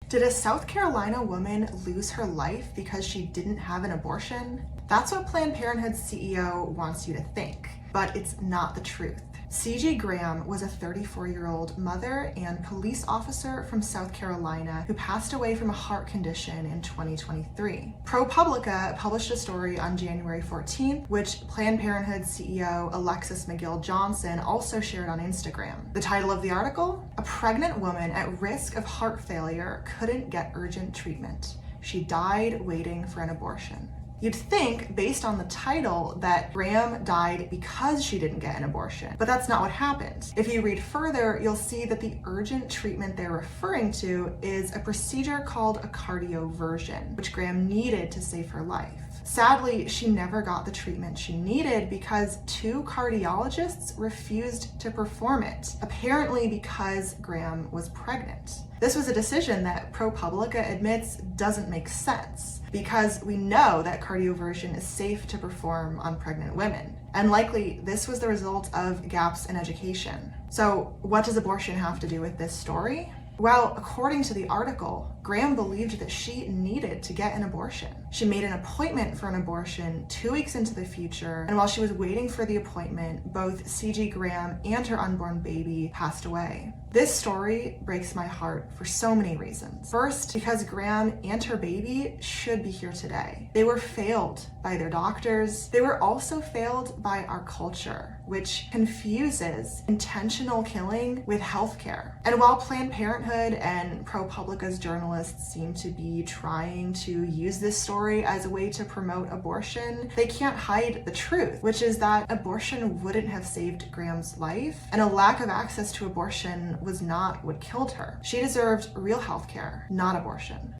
Did a South Carolina woman lose her life because she didn't have an abortion? That's what Planned Parenthood's CEO wants you to think, but it's not the truth. C.G. Graham was a 34-year-old mother and police officer from South Carolina who passed away from a heart condition in 2023. ProPublica published a story on January 14th, which Planned Parenthood CEO Alexis McGill Johnson also shared on Instagram. The title of the article? A pregnant woman at risk of heart failure couldn't get urgent treatment. She died waiting for an abortion. You'd think, based on the title, that Graham died because she didn't get an abortion, but that's not what happened. If you read further, you'll see that the urgent treatment they're referring to is a procedure called a cardioversion, which Graham needed to save her life. Sadly, she never got the treatment she needed because 2 cardiologists refused to perform it, apparently because Graham was pregnant. This was a decision that ProPublica admits doesn't make sense because we know that cardioversion is safe to perform on pregnant women. And likely this was the result of gaps in education. So what does abortion have to do with this story? Well, according to the article, Graham believed that she needed to get an abortion. She made an appointment for an abortion 2 weeks into the future, and while she was waiting for the appointment, both C.G. Graham and her unborn baby passed away. This story breaks my heart for so many reasons. First, because Graham and her baby should be here today. They were failed by their doctors. They were also failed by our culture, which confuses intentional killing with healthcare. And while Planned Parenthood and ProPublica's journalists seem to be trying to use this story as a way to promote abortion, they can't hide the truth, which is that abortion wouldn't have saved Graham's life, and a lack of access to abortion was not what killed her. She deserved real healthcare, not abortion.